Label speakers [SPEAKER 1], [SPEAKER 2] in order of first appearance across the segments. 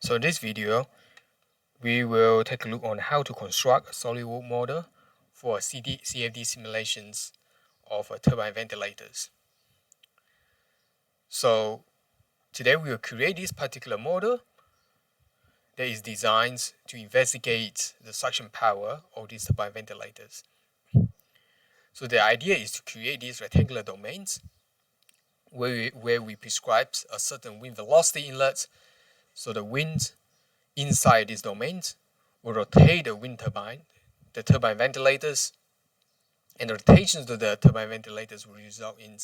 [SPEAKER 1] So in this video, we will take a look on how to construct a SolidWorks model for CFD simulations of turbine ventilators. So today we will create this particular model that is designed to investigate the suction power of these turbine ventilators. So the idea is to create these rectangular domains where we prescribe a certain wind velocity inlet, so the wind inside these domains will rotate the turbine ventilators, and the rotations of the turbine ventilators will result in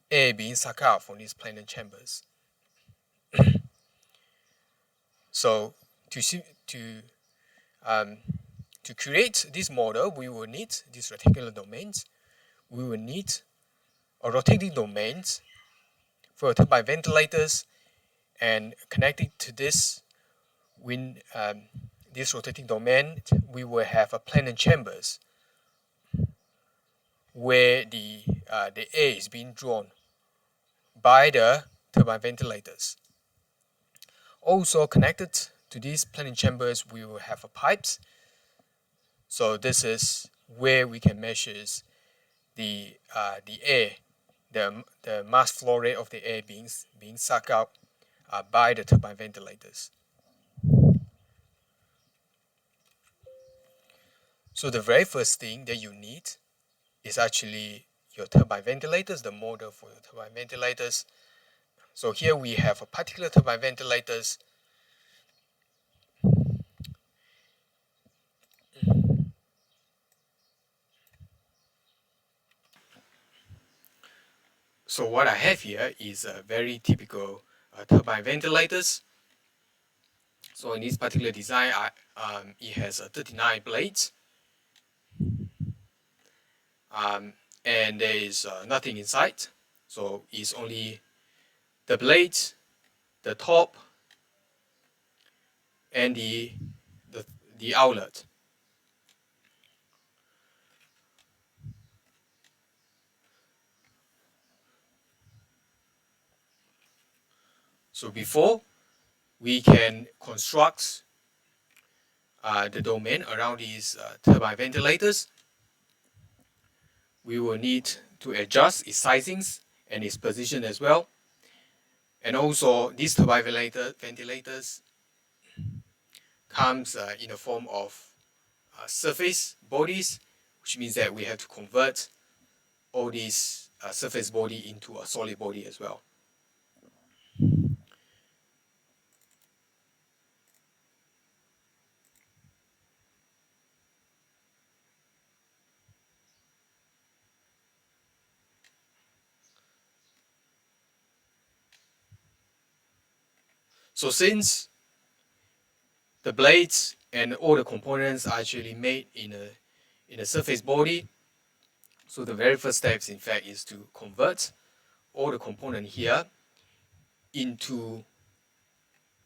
[SPEAKER 1] air being sucked out from these planar chambers. So to create this model, we will need these rectangular domains. We will need a rotating domains for turbine ventilators, and connected to this this rotating domain, we will have a planar chambers where the air is being drawn by the turbine ventilators. Also connected to these planar chambers, we will have a pipes. So this is where we can measure the air, the mass flow rate of the air being sucked out by the turbine ventilators. So the very first thing that you need is actually your turbine ventilators, the model for your turbine ventilators. So here we have a particular turbine ventilators. So what I have here is a very typical turbine ventilators. So in this particular design, it has 39 blades. And there is nothing inside. So it's only the blades, the top, and the outlet. So before we can construct the domain around these turbine ventilators, we will need to adjust its sizings and its position as well. And also these turbine ventilators comes in the form of surface bodies, which means that we have to convert all these surface body into a solid body as well. So since the blades and all the components are actually made in a surface body, so the very first steps, in fact, is to convert all the component here into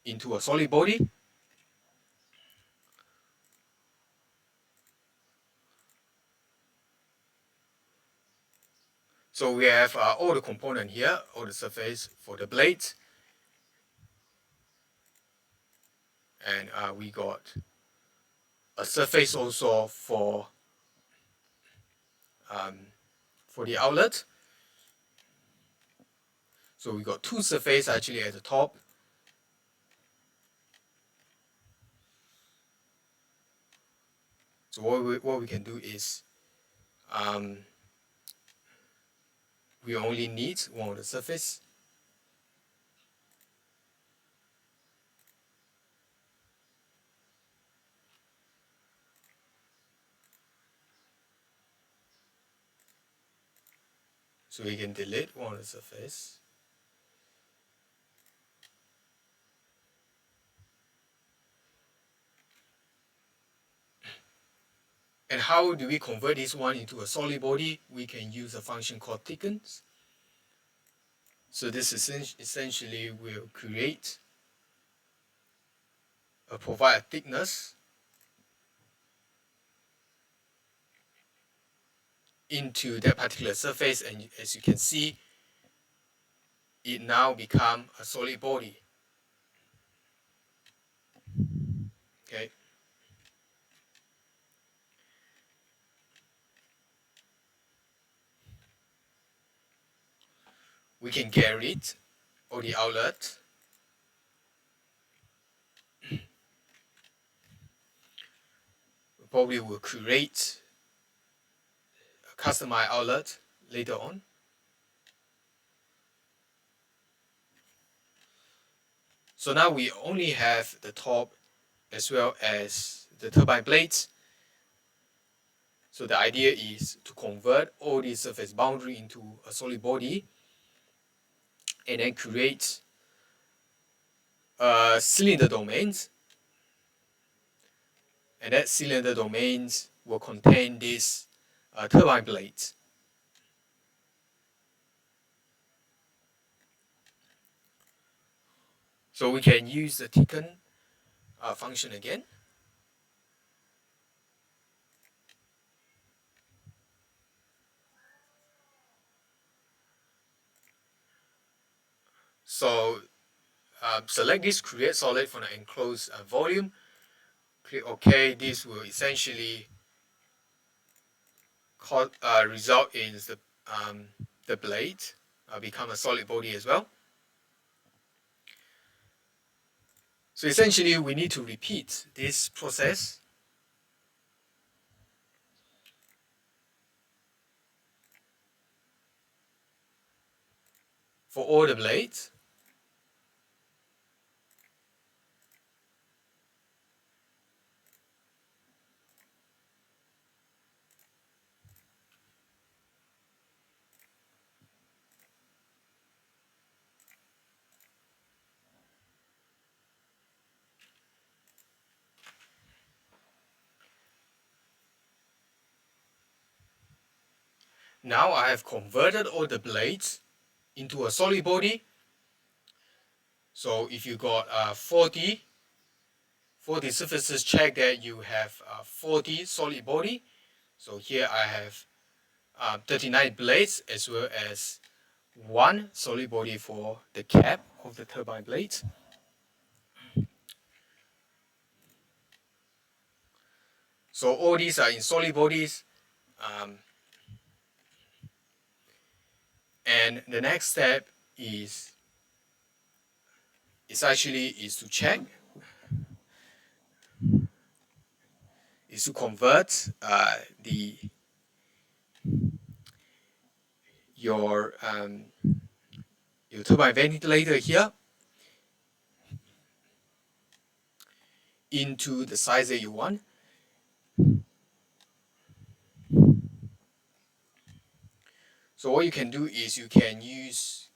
[SPEAKER 1] a solid body. So we have all the component here, all the surface for the blades, and we got a surface also for the outlet. So we got two surfaces actually at the top. So what we can do is we only need one of the surface. So we can delete one of the surface. And how do we convert this one into a solid body? We can use a function called thickens. So this essentially will provide a thickness into that particular surface, and as you can see, it now become a solid body. Okay. We can get rid of the outlet. We probably will create a customized outlet later on. So now we only have the top as well as the turbine blades. So the idea is to convert all the surface boundary into a solid body and then create cylinder domains. And that cylinder domains will contain these turbine blades. So we can use the thicken function again. So select this create solid from the enclosed volume. Click OK. This will essentially result in the blade become a solid body as well. So essentially, we need to repeat this process for all the blades. Now I have converted all the blades into a solid body. So if you got 40 surfaces, check that you have 40 solid body. So here I have 39 blades as well as one solid body for the cap of the turbine blades. So all these are in solid bodies. And the next step is to check, is to convert your turbine ventilator here into the size that you want. So what you can do is you can use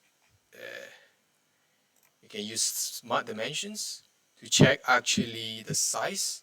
[SPEAKER 1] smart dimensions to check actually the size.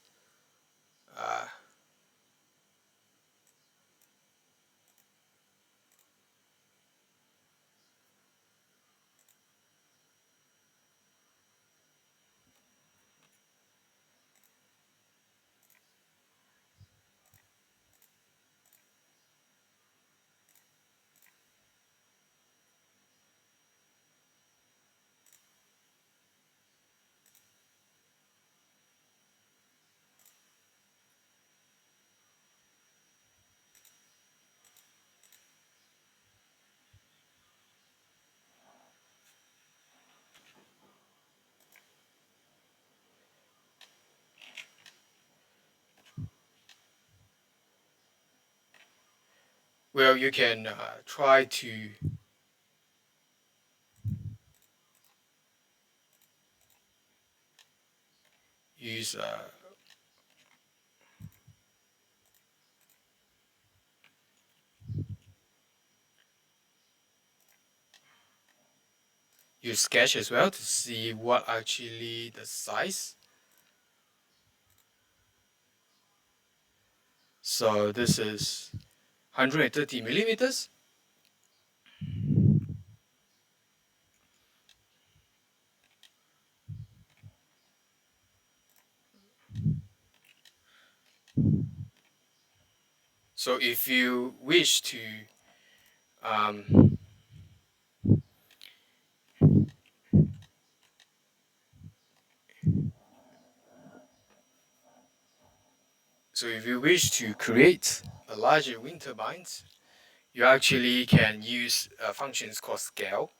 [SPEAKER 1] Well, you can try to use sketch as well to see what actually the size. So this is 130 millimeters. So if you wish to So if you wish to create a larger wind turbines, you actually can use functions called scale.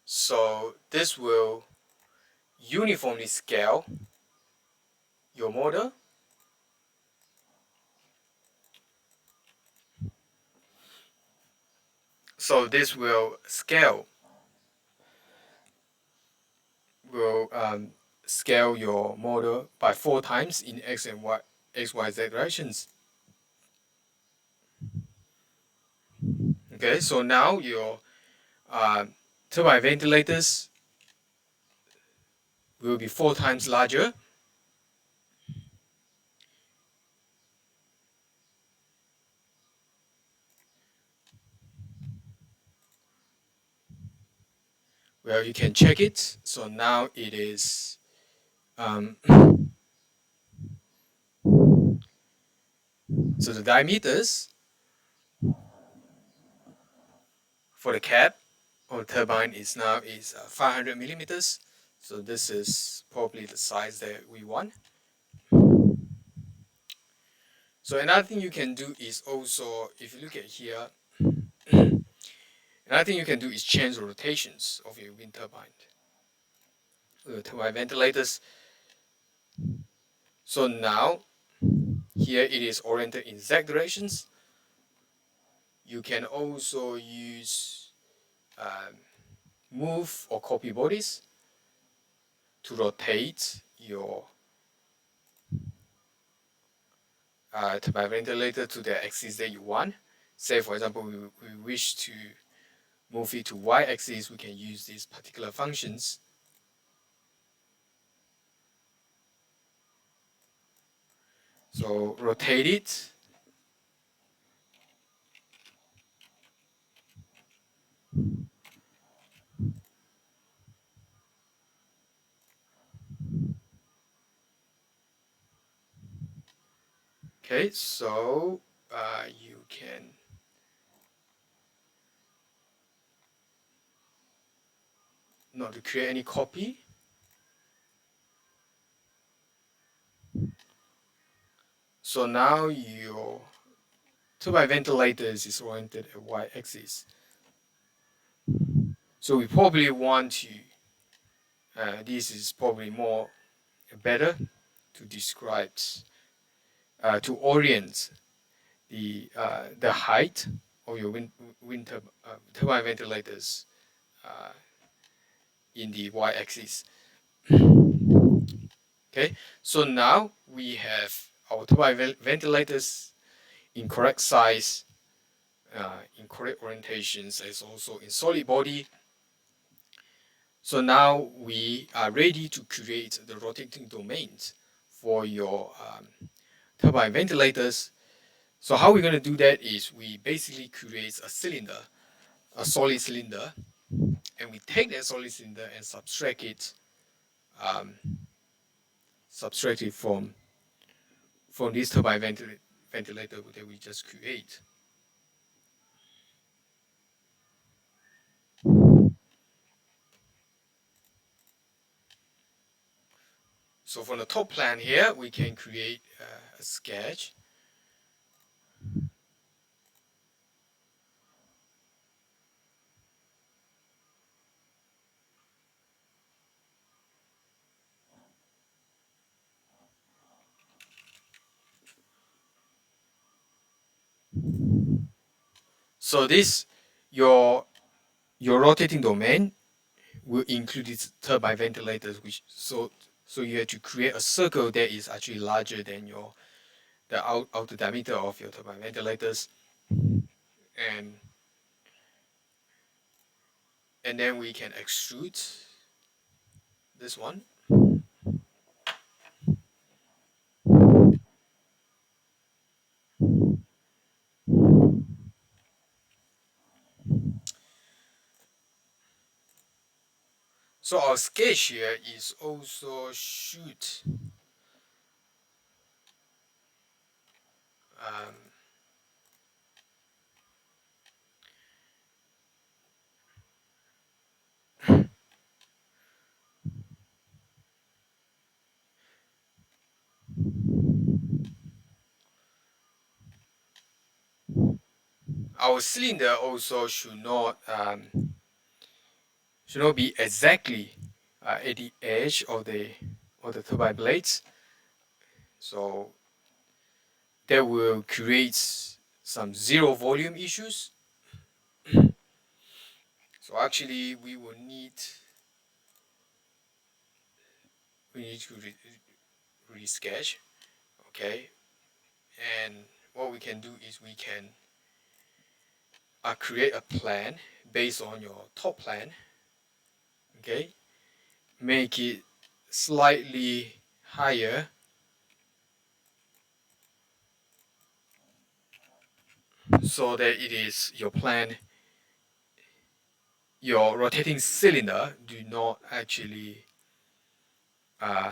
[SPEAKER 1] So this will uniformly scale your motor. So this will scale your motor by 4 times in x and y, x, y, z directions. Okay, so now your turbine ventilators will be 4 times larger. Well, you can check it. So now it is so the diameters for the cap or turbine is now 500 millimeters. So this is probably the size that we want. So another thing you can do is also, if you look at here, another thing you can do is change the rotations of your wind turbine. Turbine ventilators. So now here it is oriented in Z directions. You can also use move or copy bodies to rotate your turbine ventilator to the axis that you want. Say, for example, we wish to move it to y-axis, we can use these particular functions. So rotate it. Okay, so you can not to create any copy. So now your turbine ventilators is oriented at y-axis. So we probably want to, this is probably more better to describe, to orient the height of your turbine ventilators in the y-axis. Okay, so now we have our turbine ventilators in correct size, in correct orientations, as also in solid body. So now we are ready to create the rotating domains for your turbine ventilators. So how we're going to do that is we basically create a cylinder, a solid cylinder, and we take that solid cylinder and subtract it from this turbine ventilator that we just create. So from the top plan here, we can create a sketch. So this, your rotating domain will include its turbine ventilators, which so you have to create a circle that is actually larger than the outer diameter of your turbine ventilators, and then we can extrude this one. So our sketch here is also shoot um, our cylinder also should not be exactly at the edge of the turbine blades. So that will create some zero volume issues. So actually, we need to resketch, okay. And what we can do is we can create a plan based on your top plan, okay. Make it slightly higher so that it is your plan. Your rotating cylinder do not actually uh,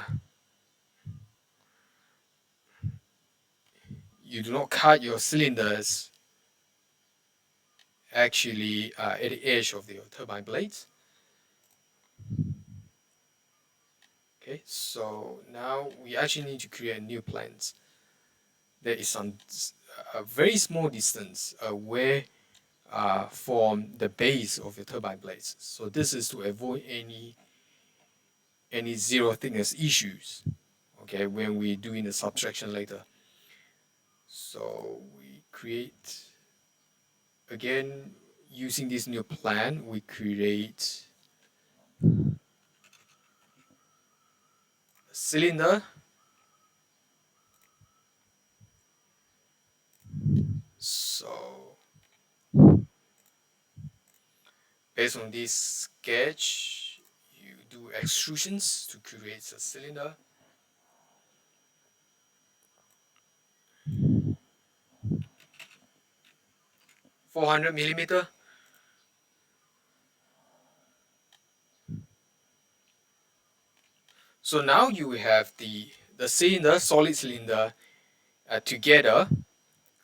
[SPEAKER 1] you do not cut your cylinders actually at the edge of the turbine blades. Okay, so now we actually need to create new plans. There is some a very small distance away from the base of the turbine blades. So this is to avoid any zero thickness issues. Okay, when we're doing the subtraction later. So we create again using this new plan. We create a cylinder. So based on this sketch, you do extrusions to create a cylinder. (400 mm). So now you have the cylinder, solid cylinder, together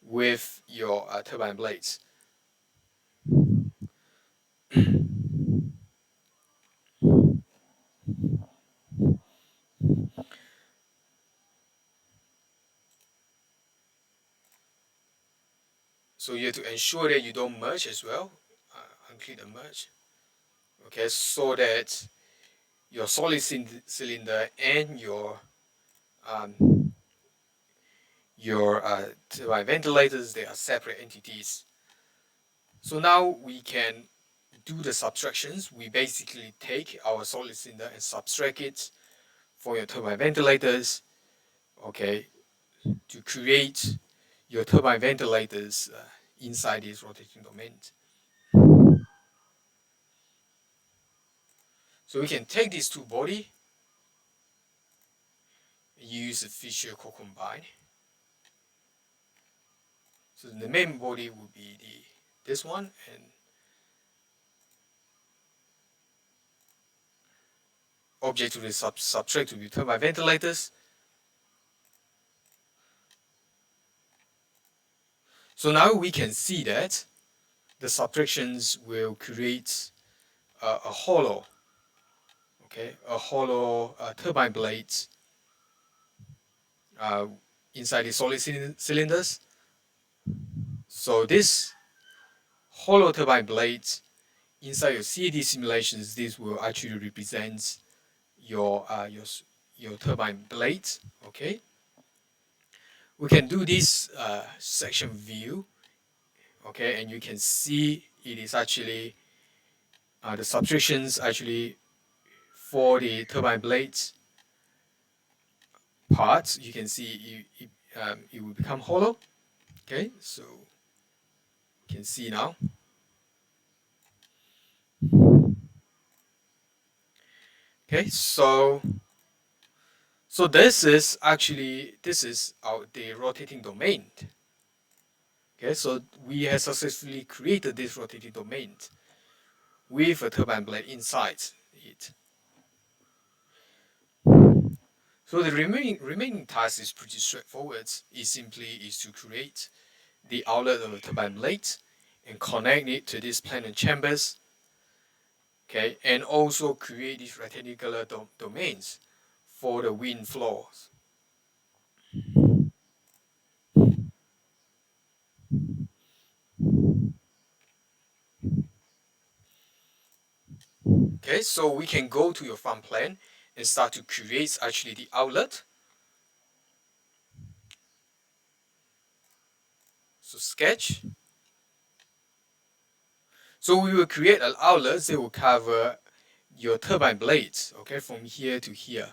[SPEAKER 1] with your turbine blades. So you have to ensure that you don't merge as well, unclick the merge, okay, so that your solid cylinder and um, your turbine ventilators, they are separate entities. So now we can do the subtractions. We basically take our solid cylinder and subtract it for your turbine ventilators, okay, to create your turbine ventilators inside this rotating domain. So we can take these two bodies, use a feature called combine. So the main body will be this one, and object to the subtract will be turbine ventilators. So now we can see that the subtractions will create a hollow, okay, a hollow turbine blades uh, inside the solid cylinders. So this hollow turbine blades inside your CAD simulations, this will actually represent your turbine blades. Okay, we can do this section view. Okay, and you can see it is actually the subtractions actually for the turbine blades parts. You can see it will become hollow. Okay, so you can see now. Okay, so this is the rotating domain. Okay, so we have successfully created this rotating domain with a turbine blade inside it. So the remaining task is pretty straightforward. It simply is to create the outlet of the turbine blade and connect it to these planar chambers. Okay, and also create these rectangular domains for the wind flows. Okay, so we can go to your front plane and start to create actually the outlet. So sketch. So we will create an outlet that will cover your turbine blades, okay, from here to here.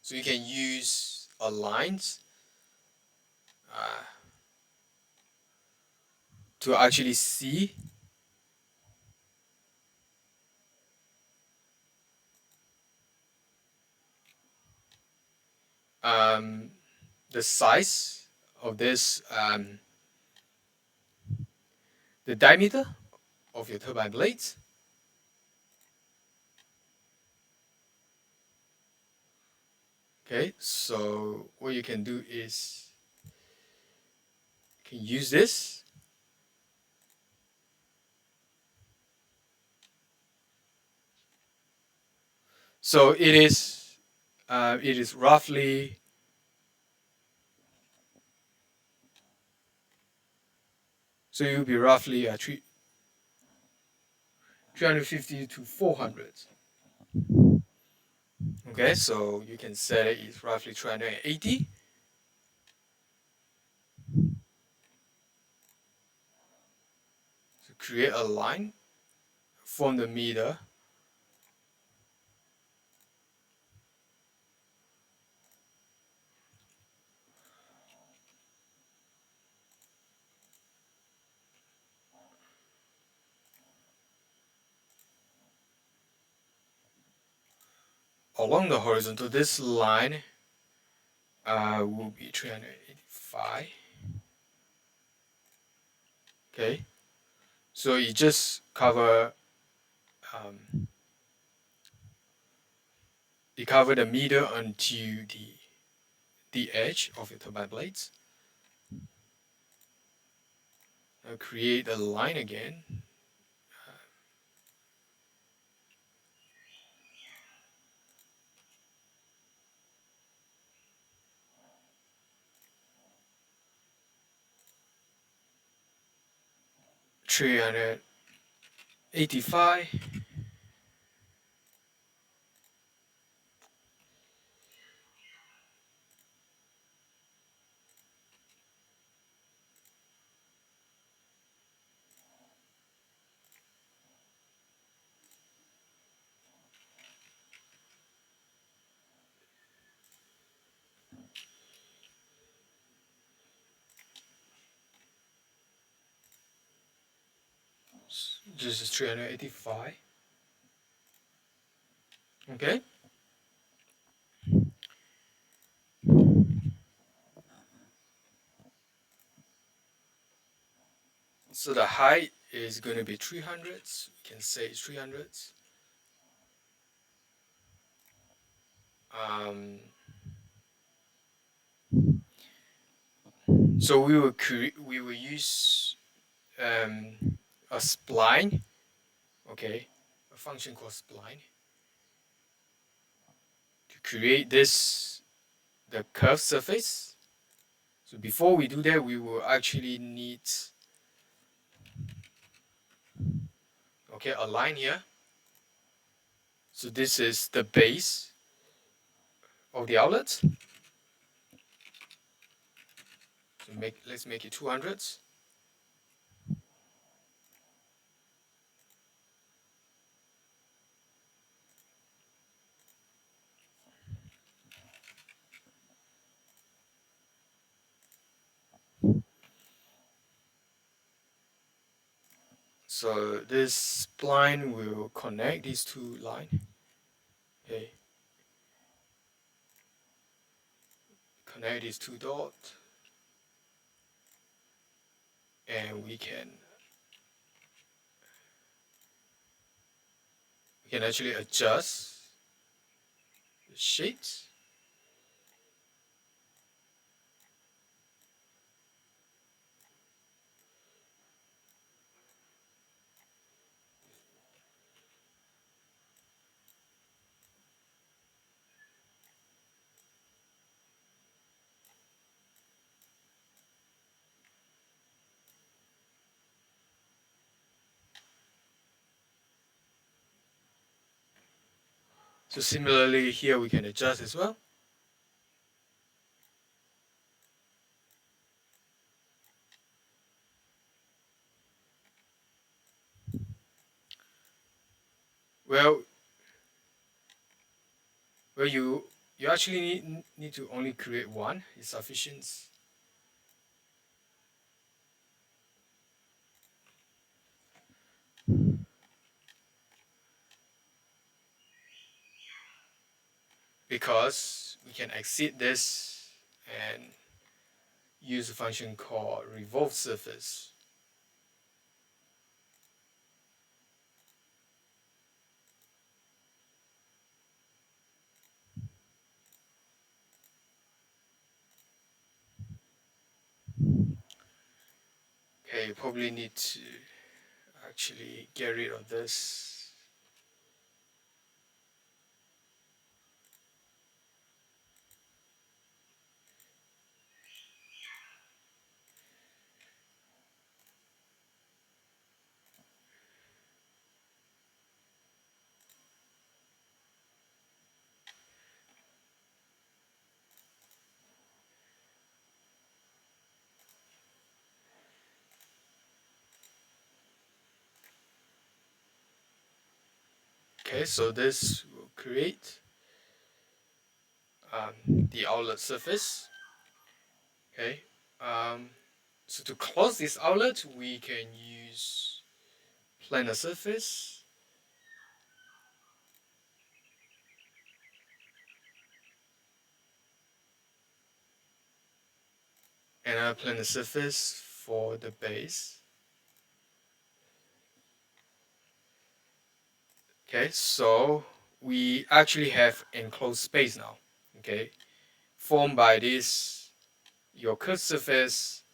[SPEAKER 1] So you can use a lines to actually see the size of this, the diameter of your turbine blades. Okay, so what you can do is you can use this. So it is roughly, so it will be roughly 350 to 400. Okay, so you can set it is roughly 380. So create a line from the meter. Along the horizontal, this line will be 385. Okay, so you just cover the meter until the edge of your turbine blades. Now create a line again. Uh, 385. This is 385. Okay. So the height is going to be 300. We can say it's 300. Um, so we will use a spline, okay, a function called spline, to create the curved surface. So before we do that, we will actually need, okay, a line here. So this is the base of the outlet. So let's make it 200. So this spline will connect these two lines. Okay. Connect these two dots, and we can actually adjust the shapes. So similarly here we can adjust as well. Well, you actually need to only create one. It's sufficient. Because we can exceed this and use a function called Revolve Surface. Okay, you probably need to actually get rid of this. Okay, so this will create the outlet surface. Okay, so to close this outlet, we can use planar surface. And a planar surface for the base. Okay, so we actually have enclosed space now. Okay, formed by this your curved surface,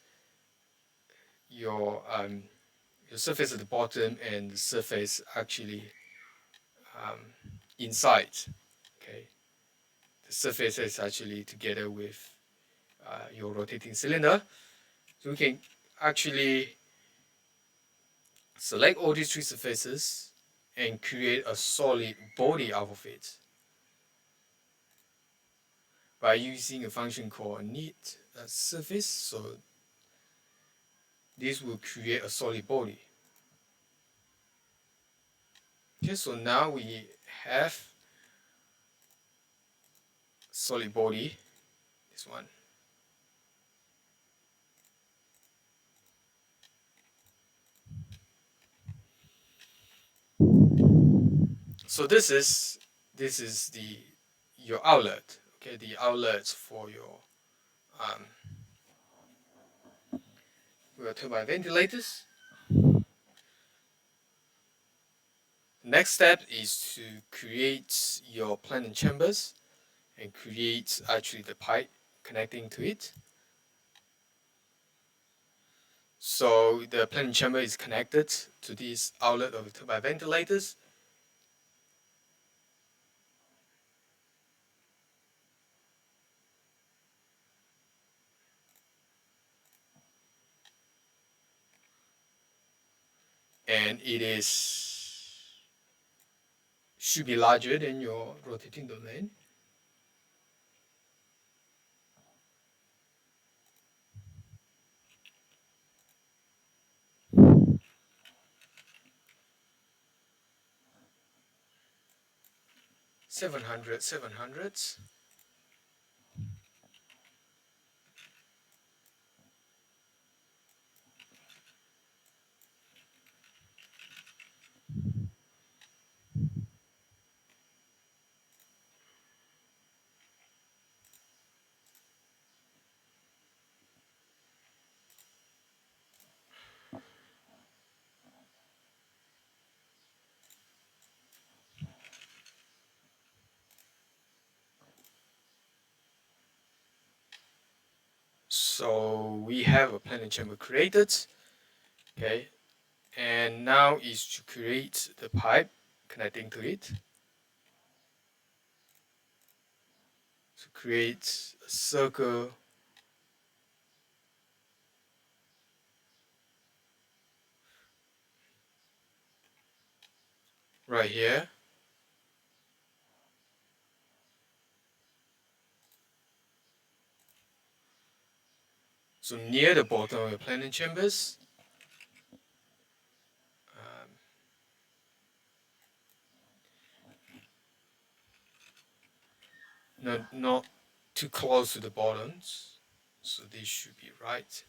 [SPEAKER 1] your surface at the bottom, and the surface actually um, inside. Okay, the surface is actually together with your rotating cylinder. So we can actually select all these three surfaces and create a solid body out of it by using a function called knit surface. So this will create a solid body. Okay, so now we have solid body, this one. So this is the your outlet. Okay, the outlet for um, your turbine ventilators. The next step is to create your planing chambers and create actually the pipe connecting to it. So the planing chamber is connected to this outlet of the turbine ventilators. And it is should be larger than your rotating domain. Seven hundred. So we have a planing chamber created. Okay, and now is to create the pipe connecting to it. To create a circle right here. So near the bottom of the planning chambers, not too close to the bottoms, so this should be right.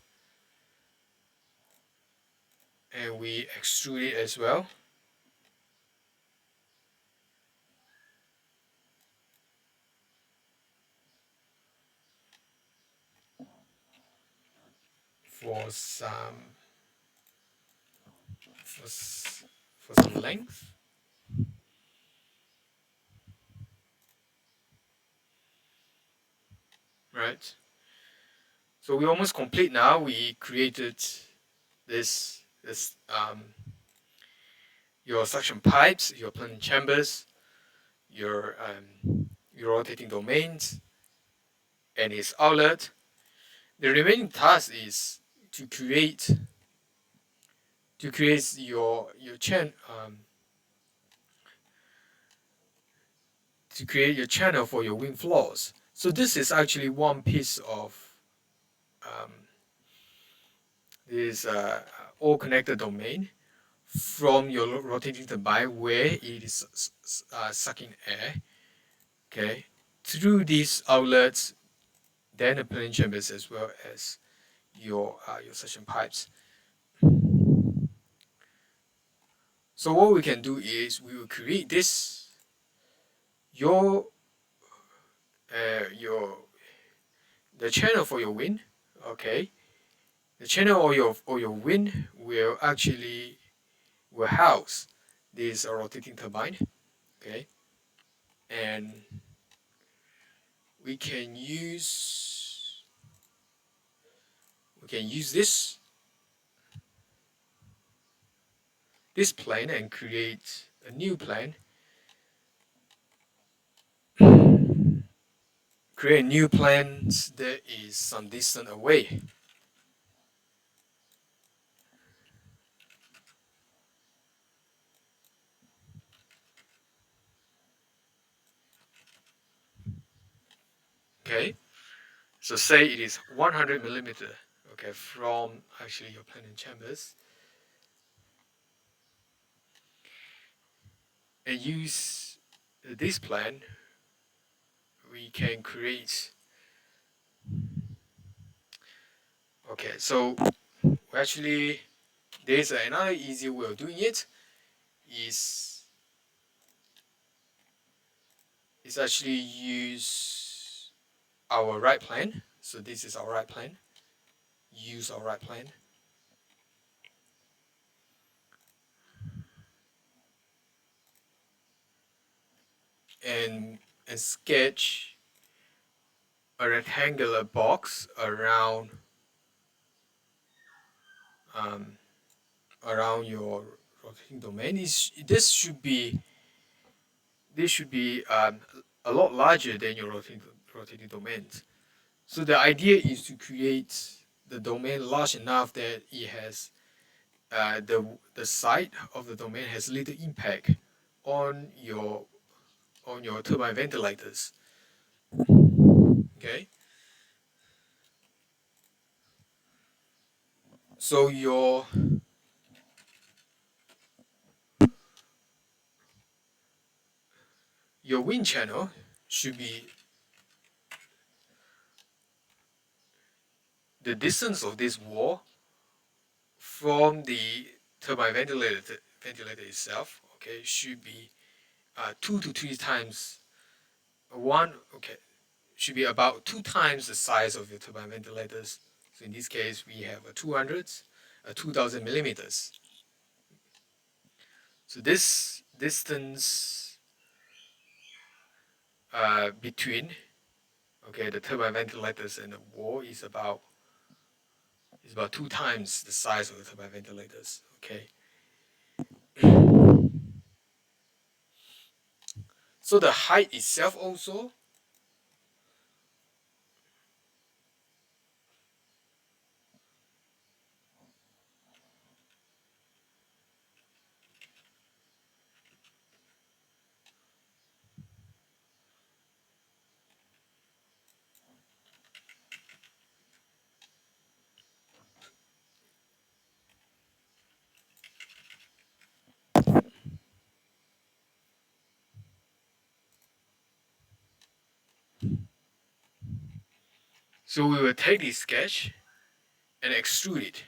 [SPEAKER 1] And we extrude it as well. For some for some length. Right. So we're almost complete now. We created this your suction pipes, your planning chambers, your rotating domains, and its outlet. The remaining task is to create your to create your channel for your wind floors. So this is actually one piece of um, this all connected domain from your rotating turbine where it is sucking air, okay, through these outlets, then the planning chambers as well as your suction pipes. So what we can do is we will create this your your the channel for your wind, okay. The channel or your wind will actually will house this rotating turbine, okay, and we can use this plane and create a new plane. Create new planes that is some distance away. Okay, so say it is 100 millimeter. Okay, from actually your planning chambers, and use this plan, we can create. Okay, so actually there's another easy way of doing it. Is actually use our right plane. So this is our right plane. Use our right plane. And sketch a rectangular box um, around your rotating domain. This should be a lot larger than your rotating domains. So the idea is to create the domain large enough that it has the side of the domain has little impact on your turbine ventilators. Okay, so your wind channel should be the distance of this wall from the turbine ventilator itself. Okay, should be 2 to 3 times one. Okay, should be about 2 times the size of your turbine ventilators. So in this case, we have a 2,000 millimeters. So this distance between the turbine ventilators and the wall is about 2 times the size of the turbine ventilators. Okay. So the height itself also. So we will take this sketch and extrude it.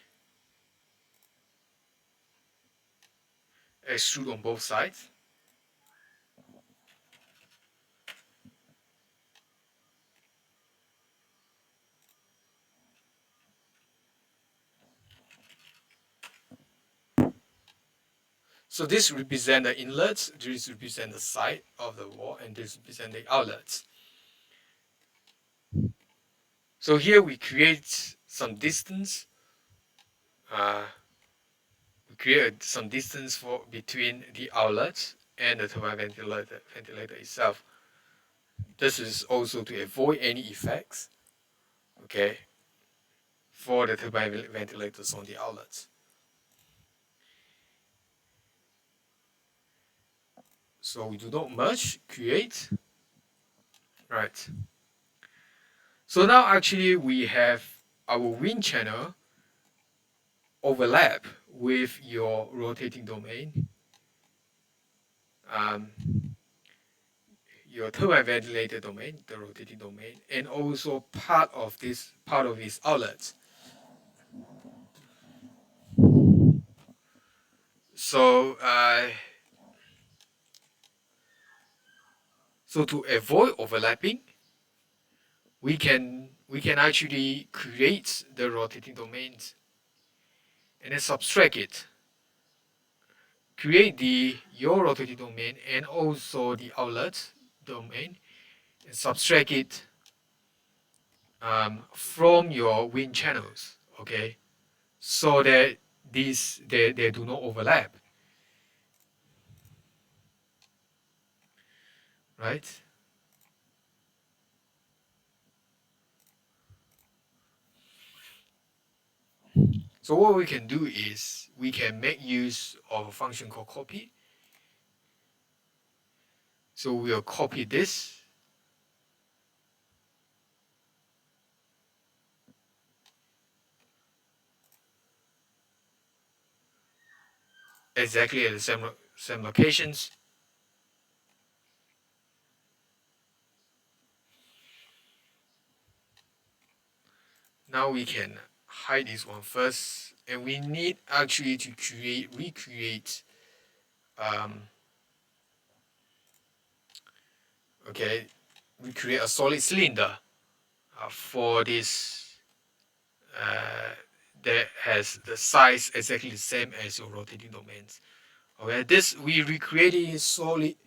[SPEAKER 1] Extrude on both sides. So this represents the inlets, this represents the side of the wall, and this represents the outlets. So here we create some distance. We create some distance between the outlets and the turbine ventilator itself. This is also to avoid any effects, okay, for the turbine ventilators on the outlets. So we do not merge, create, right? So now actually we have our wind channel overlap with your rotating domain, um, your turbine ventilator domain, the rotating domain, and also part of its outlets. So so to avoid overlapping, we can actually create the rotating domains and then subtract it. Create your rotating domain and also the outlet domain and subtract it from your wind channels, okay? So that they do not overlap, right? So what we can do is we can make use of a function called copy. So we'll copy this exactly at the same locations. Now we can hide this one first, and we need actually to recreate, okay, recreate a solid cylinder for this that has the size exactly the same as your rotating domains. Okay, this we recreated it solely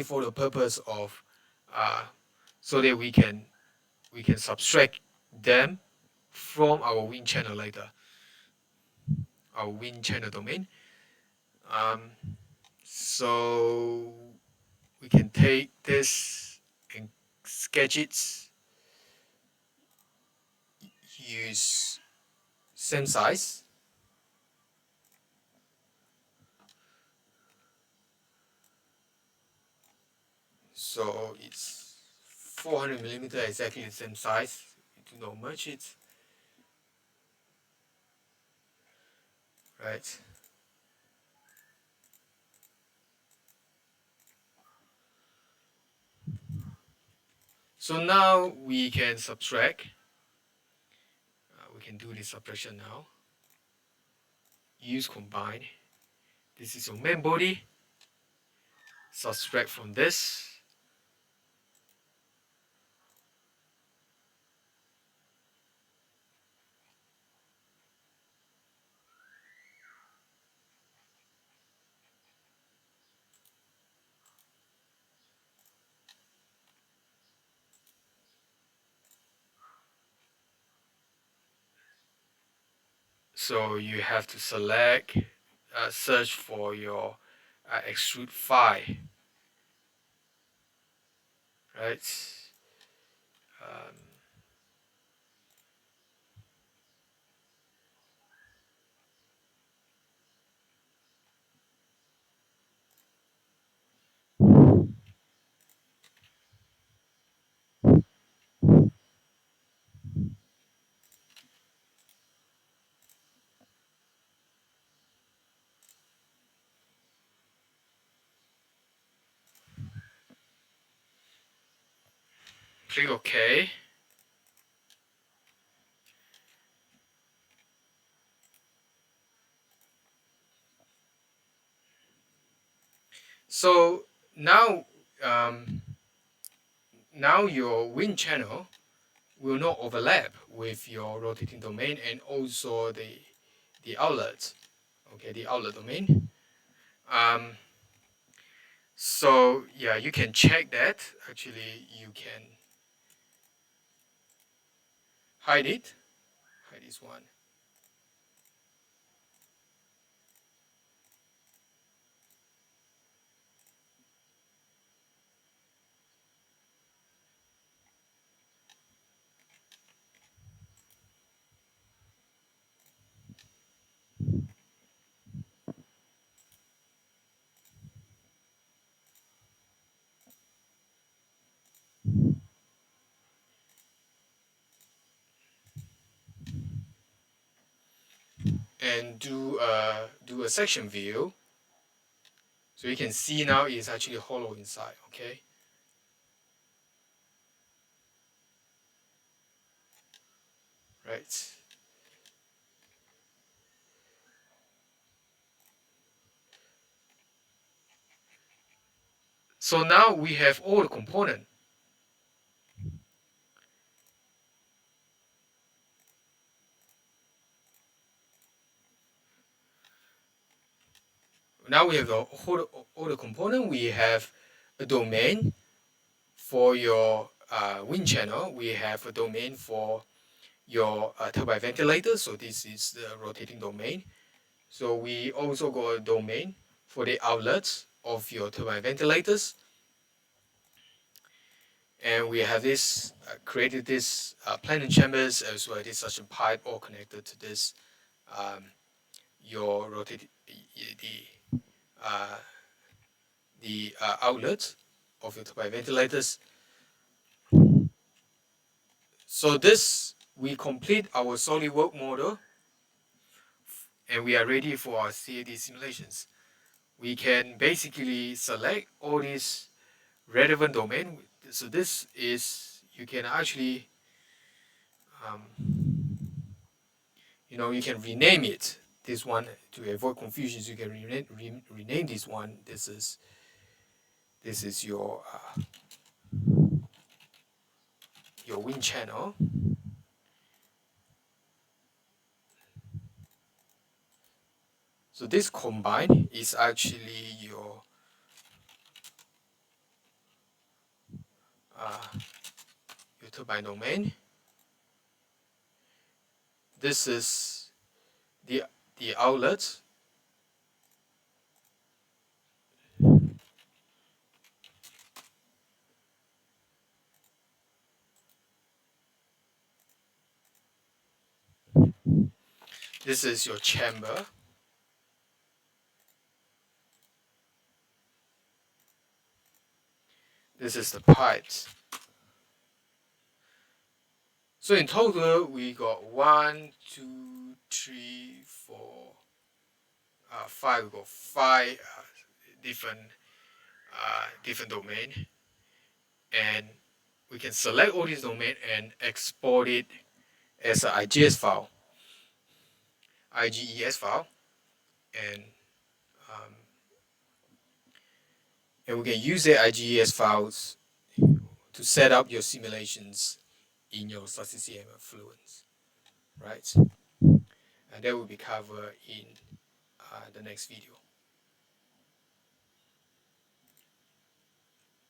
[SPEAKER 1] for the purpose of so that we can subtract them from our wind channel later, our wind channel domain. Um, so we can take this and sketch it, use same size. So it's 400 millimeter, exactly the same size. You do not merge it, right? So now we can subtract. We can do this subtraction now. Use combine. This is your main body. Subtract from this. So you have to select, search for your extrude file, right? Um, click OK. So now, now your wind channel will not overlap with your rotating domain and also the outlet. Okay, the outlet domain. Um, so yeah, you can check that. Actually, you can hide it. Hide this one. And do a section view, so you can see now it's actually hollow inside. Okay, right. So now we have all the component. Now we have all the component. We have a domain for your wind channel. We have a domain for your turbine ventilator. So this is the rotating domain. So we also got a domain for the outlets of your turbine ventilators. And we have this created this planar chambers as well. This such a pipe all connected to this your rotating uh, the outlet of your turbine ventilators. So this we complete our SolidWorks model and we are ready for our CAD simulations. We can basically select all these relevant domain. So this is you can actually you can rename it. This one to avoid confusions. You can rename this one. This is your wind channel. So this combine is actually your turbine domain. This is the outlet. This is your chamber. This is the pipes. So in total, we got 1, 2, 3, 4, 5. We got 5 different different domain, and we can select all these domain and export it as an IGS file, IGES file, and um, we can use the IGES files to set up your simulations in your StarCCM Fluence, right? And that will be covered in the next video.